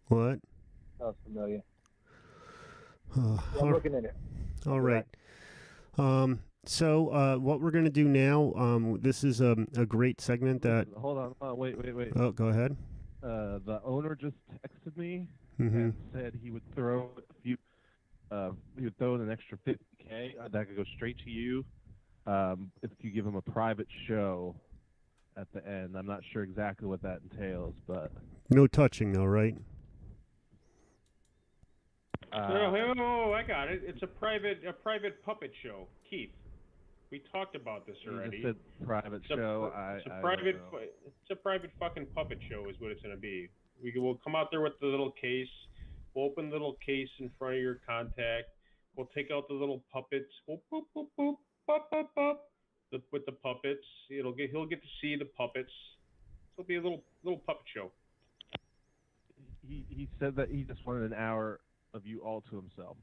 what? Sounds familiar. I'm looking at it. All right. So what we're going to do now, this is a great segment that... Hold on. Wait. Oh, go ahead. the owner just texted me Mm-hmm. and said he would throw a few. He would throw in an extra $50K that could go straight to you if you give him a private show at the end. I'm not sure exactly what that entails, but No touching, though, right? Oh, I got it. It's a private puppet show, Keith. We talked about this you already. just said private show. It's a private fucking puppet show, is what it's gonna be. We'll come out there with the little case. We'll open the little case in front of your contact. We'll take out the little puppets. We'll boop boop boop boop boop boop. With the puppets, he'll get to see the puppets. It'll be a little puppet show. He said that he just wanted an hour of you all to himself.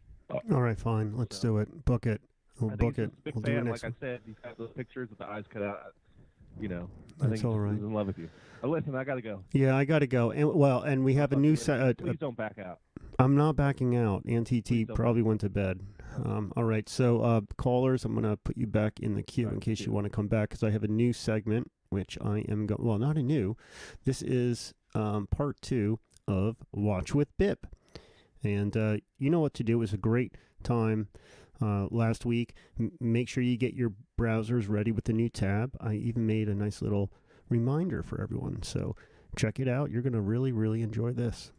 All right, fine. Let's do it. Book it. We'll book it. We'll do it next Like I said, he's got those pictures with the eyes cut out. I That's think all right. he's in love with you. Listen, I gotta go. Yeah, I got to go. And we have a new set. Please don't back out. I'm not backing out. Auntie T don't probably went to bed. All right, so callers, I'm going to put you back in the queue in case you want to come back because I have a new segment, which I am going. Well, not a new. This is part 2 of Watch with Bip. And you know what to do. It was a great time last week. Make sure you get your browsers ready with the new tab. I even made a nice little reminder for everyone. So check it out. You're going to really, really enjoy this.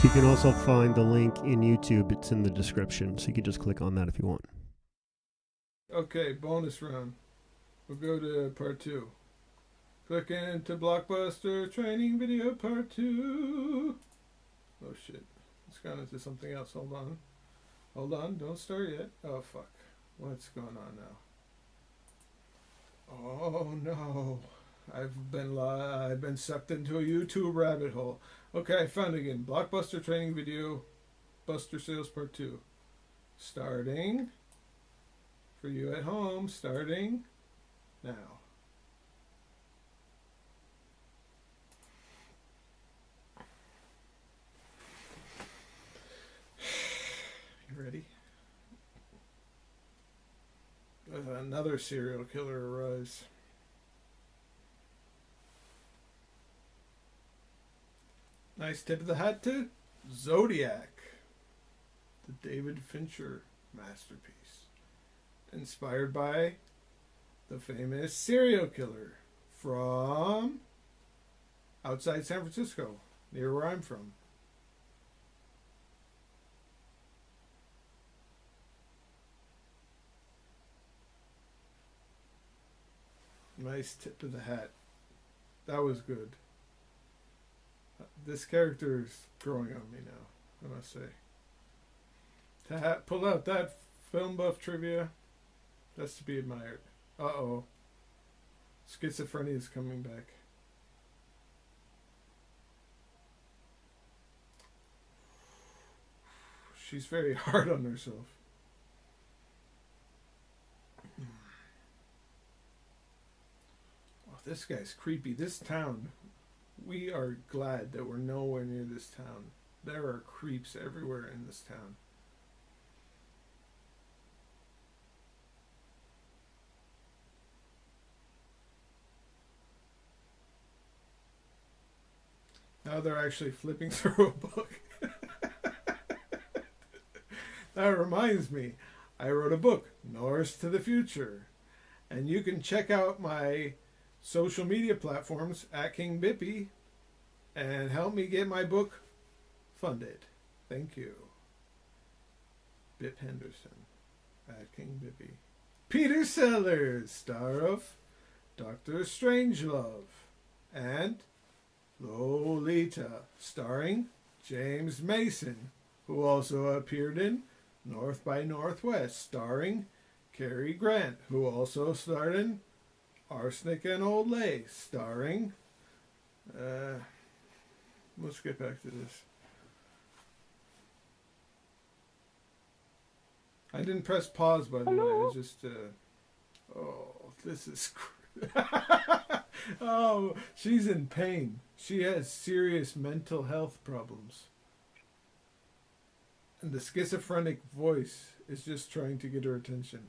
You can also find the link in YouTube. It's in the description, so you can just click on that if you want. Okay, bonus round. We'll go to part 2. Click into Blockbuster training video part 2. Oh shit. It's gone into something else. Hold on. Don't start yet. Oh fuck. What's going on now? Oh no. I've been sucked into a YouTube rabbit hole. Okay, I found it again. Blockbuster training video, Buster Sales Part 2. Starting, for you at home, starting now. You ready? Another serial killer arrives. Nice tip of the hat to Zodiac, the David Fincher masterpiece, inspired by the famous serial killer from outside San Francisco, near where I'm from. Nice tip of the hat. That was good. This character is growing on me now, I must say. To pull out that film buff trivia, that's to be admired. Uh-oh. Schizophrenia is coming back. She's very hard on herself. Oh, this guy's creepy. This town... We are glad that we're nowhere near this town. There are creeps everywhere in this town. Now they're actually flipping through a book. That reminds me, I wrote a book, Norse to the Future. And you can check out my social media platforms at King Bippy and help me get my book funded. Thank you. Bip Henderson at King Bippy. Peter Sellers, star of Dr. Strangelove, and Lolita, starring James Mason, who also appeared in North by Northwest, starring Cary Grant, who also starred in Arsenic and Old Lay, starring... let's get back to this. I didn't press pause, by the way. I just... oh, this is... Oh, she's in pain. She has serious mental health problems. And the schizophrenic voice is just trying to get her attention.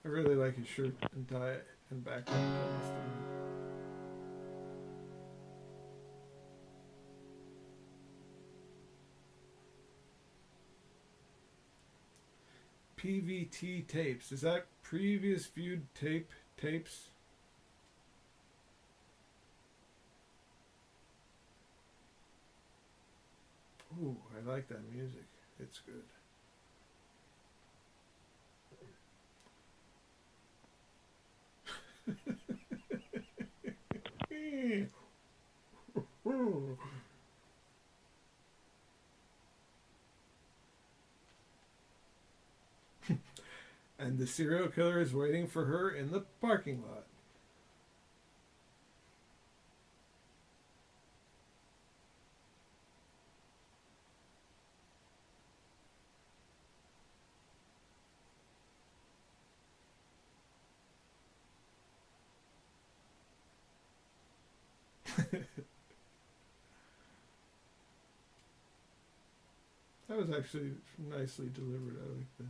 I really like his shirt and tie and background. PVT tapes. Is that previous viewed tapes? Ooh, I like that music. It's good. And the serial killer is waiting for her in the parking lot. That was actually nicely delivered. I like that.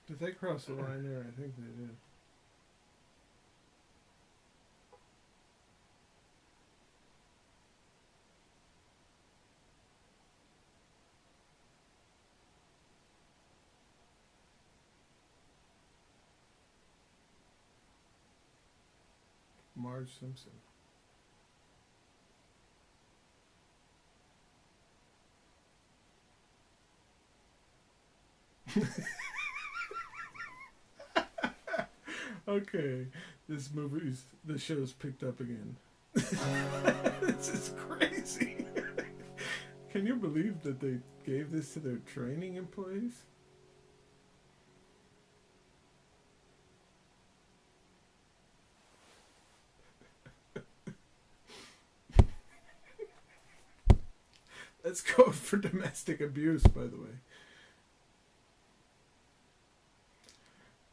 Did they cross the line there? I think they did. Marge Simpson. Okay, the show's picked up again. This is crazy. Can you believe that they gave this to their training employees? Let's go for domestic abuse, by the way.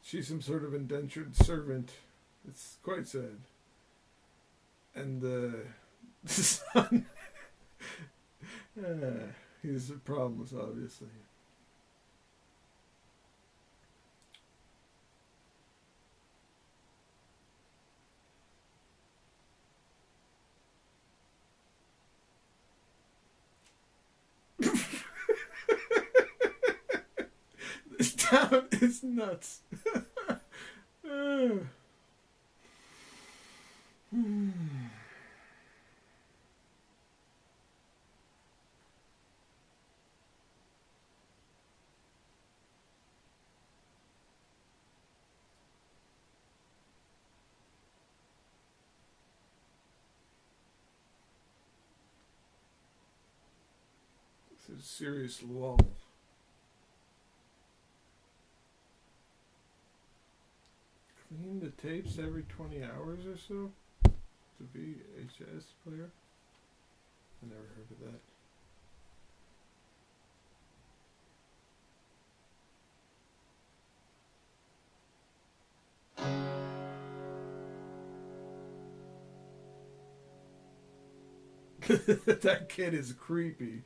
She's some sort of indentured servant. It's quite sad. And the son, he's problems, obviously. This town is nuts. This is serious lull. Clean the tapes every 20 hours or so? The VHS player? I never heard of that. That kid is creepy.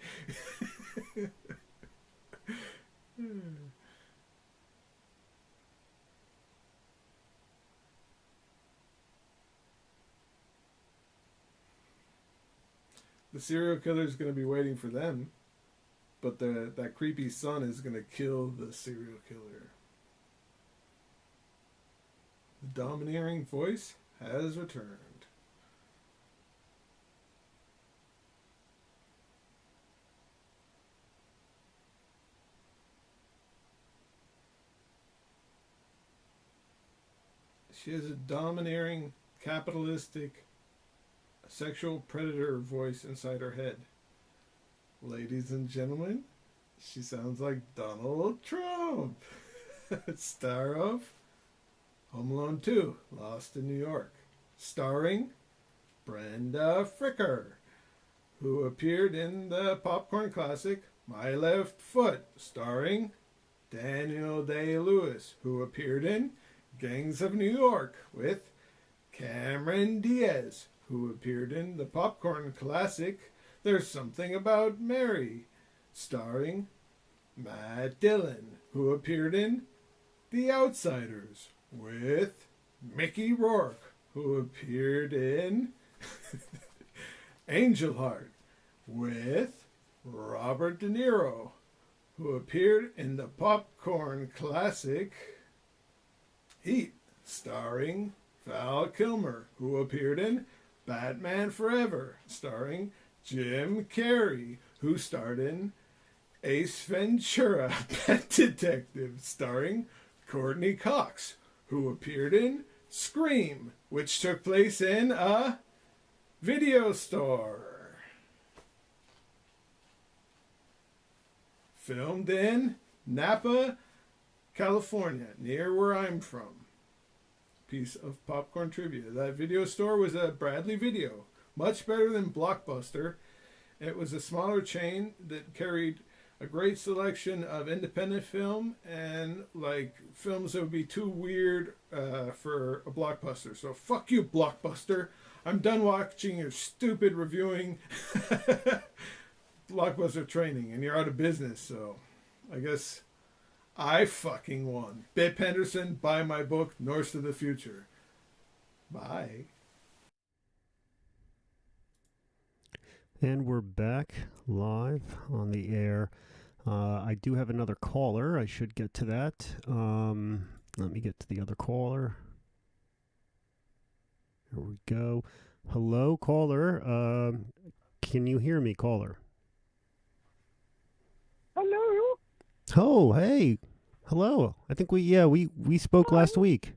The serial killer is going to be waiting for them, but that creepy son is going to kill the serial killer. The domineering voice has returned. She is a domineering, capitalistic sexual predator voice inside her head. Ladies and gentlemen, she sounds like Donald Trump. Star of Home Alone 2, Lost in New York. Starring Brenda Fricker, who appeared in the popcorn classic My Left Foot, starring Daniel Day-Lewis, who appeared in Gangs of New York with Cameron Diaz, who appeared in the popcorn classic There's Something About Mary, starring Matt Dillon, who appeared in The Outsiders with Mickey Rourke, who appeared in Angel Heart with Robert De Niro, who appeared in the popcorn classic Heat, starring Val Kilmer, who appeared in Batman Forever, starring Jim Carrey, who starred in Ace Ventura, Pet Detective, starring Courtney Cox, who appeared in Scream, which took place in a video store. Filmed in Napa, California, near where I'm from. Piece of popcorn trivia. That video store was a Bradley Video. Much better than Blockbuster. It was a smaller chain that carried a great selection of independent film and like films that would be too weird for a Blockbuster. So fuck you, Blockbuster. I'm done watching your stupid reviewing Blockbuster training, and you're out of business. So I guess I fucking won. Bip Henderson, buy my book, North to the Future. Bye. And we're back live on the air. I do have another caller. I should get to that. Let me get to the other caller. Here we go. Hello, caller. Can you hear me, caller? Hello? Oh, hey. Hello. I think we spoke last week.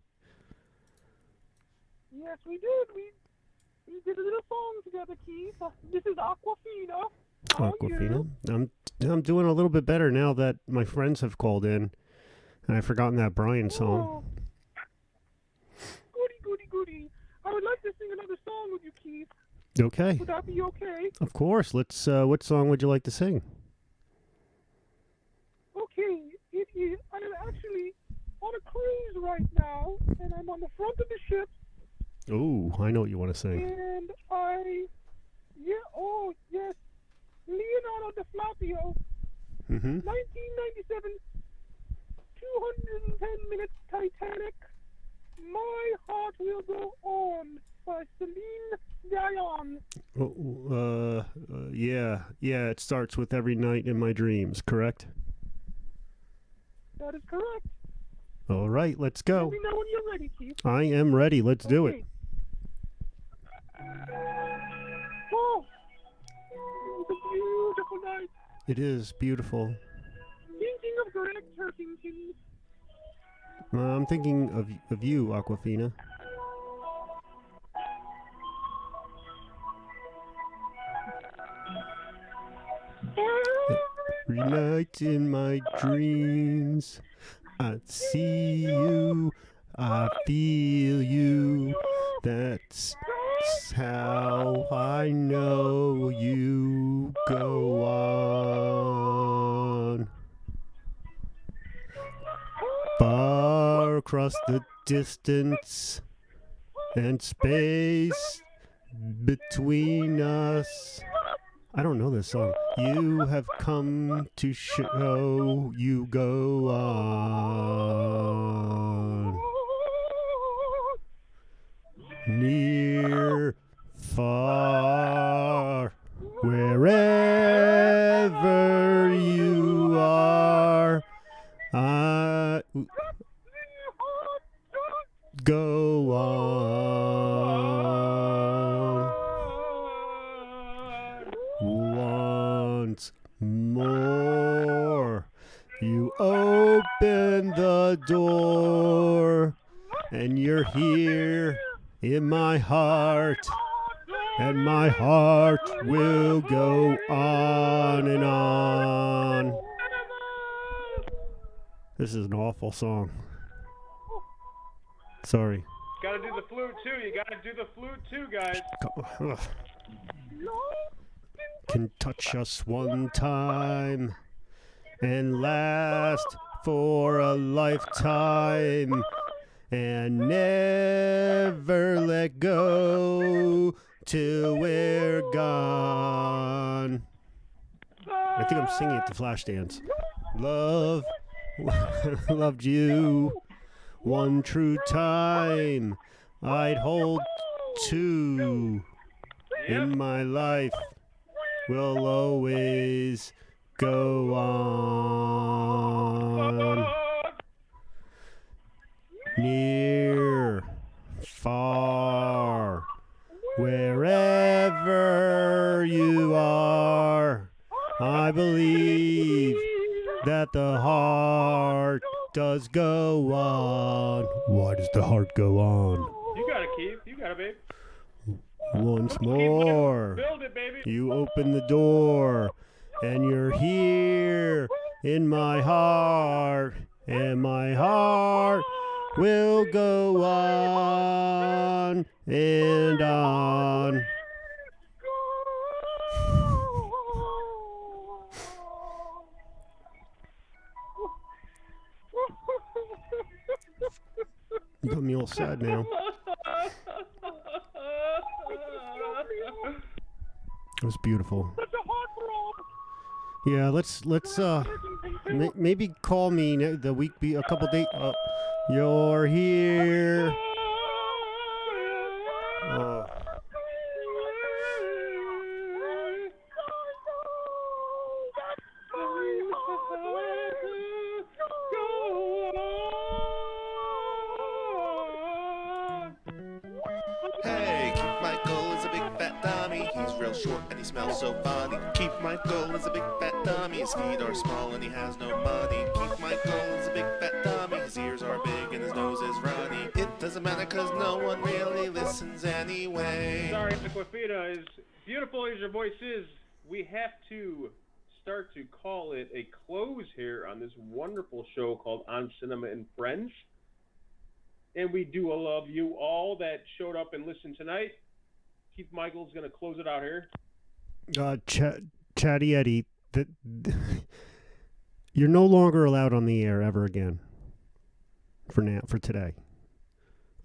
Yes, we did. We did a little song together, Keith. This is Aquafina. How are you? Aquafina. I'm doing a little bit better now that my friends have called in, and I've forgotten that Brian song. Goody. I would like to sing another song with you, Keith. Okay. Would that be okay? Of course. Let's. What song would you like to sing? Okay, it is. I am actually on a cruise right now, and I'm on the front of the ship. Oh, I know what you want to sing. And yes, Leonardo DiCaprio, 1997, 210 minutes Titanic, My Heart Will Go On by Celine Dion. Yeah, it starts with Every Night in My Dreams, correct? That is correct. All right, let's go. Let me know when you're ready, Keith. I am ready. Let's do it. Oh, it's a beautiful night. It is beautiful. Thinking of Greg Turkington. I'm thinking of you, Aquafina. Every night in my dreams, I see you, I feel you. That's how I know you go on. Far across the distance and space between us. I don't know this song. You have come to show you go on. Near, far, wherever you are, I go on. Once more, you open the door, and you're here in my heart, and my heart will go on and on. This is an awful song. Sorry. Gotta do the flute too. You gotta do the flute too, guys. Ugh. Can touch us one time and last for a lifetime and never let go till we're gone. I think I'm singing at the flash dance. Love, loved you one true time. I'd hold two in my life. Will always go on. Near, far, wherever you are, I believe that the heart does go on. Why does the heart go on? You got it, Keith. You got it, babe. Once more, Build it, baby. you open the door, and you're here in my heart, and my heart will go on and on. You got me all sad now. It was beautiful. Yeah, let's maybe call me the week a couple days. You're here. Oh. Hey, Keith Michael is a big fat dummy. He's real short and he smells so funny. Keith Michael is a big fat dummy. His feet are small and he has no money. Keith Michael is a big fat dummy. His ears are big and his nose is runny. It doesn't matter cause no one really listens anyway. Sorry, Aquafina, as beautiful as your voice is, we have to start to call it a close here on this wonderful show called On Cinema and Friends. And we do love you all that showed up and listened tonight. Keith Michael's going to close it out here. Chatty Eddie, you're no longer allowed on the air ever again. For today.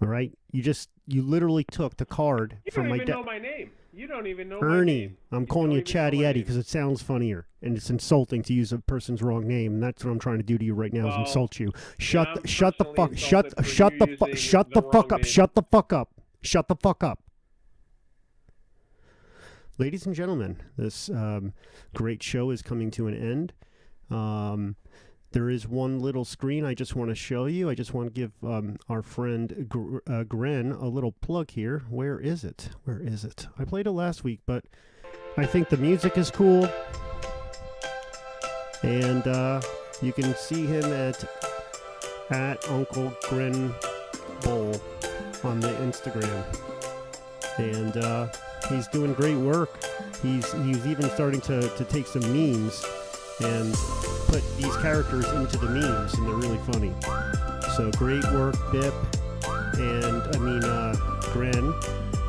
All right? You literally took the card from my You don't even know my name. You don't even know Ernie, my name. I'm calling you Chatty Eddie because it sounds funnier, and it's insulting to use a person's wrong name, and that's what I'm trying to do to you right now is insult you. Shut the fuck up. Ladies and gentlemen, this great show is coming to an end. There is one little screen I just want to show you. I just want to give our friend Gren a little plug here. Where is it? I played it last week, but I think the music is cool. And you can see him at Uncle Gren Bowl on the Instagram. And he's doing great work. He's even starting to take some memes and put these characters into the memes, and they're really funny. So great work, Bip, and Gren.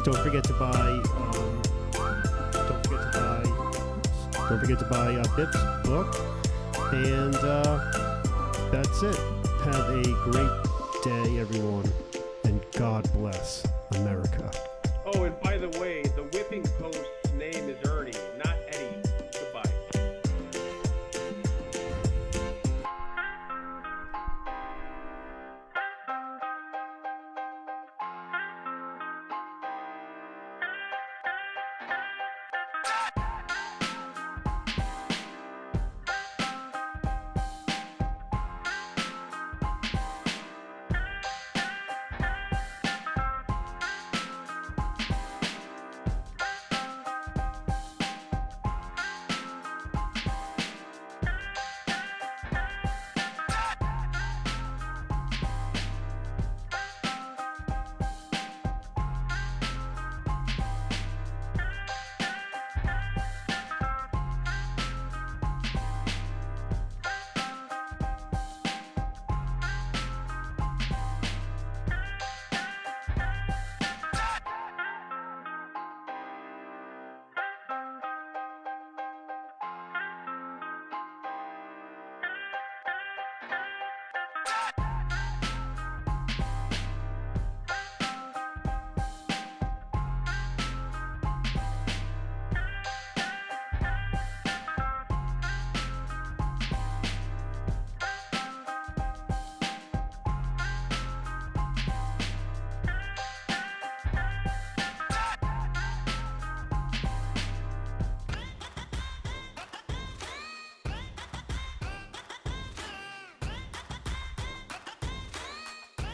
Don't forget to buy Bip's book, and that's it. Have a great day, everyone, and God bless America. Oh, and by the way, the whipping post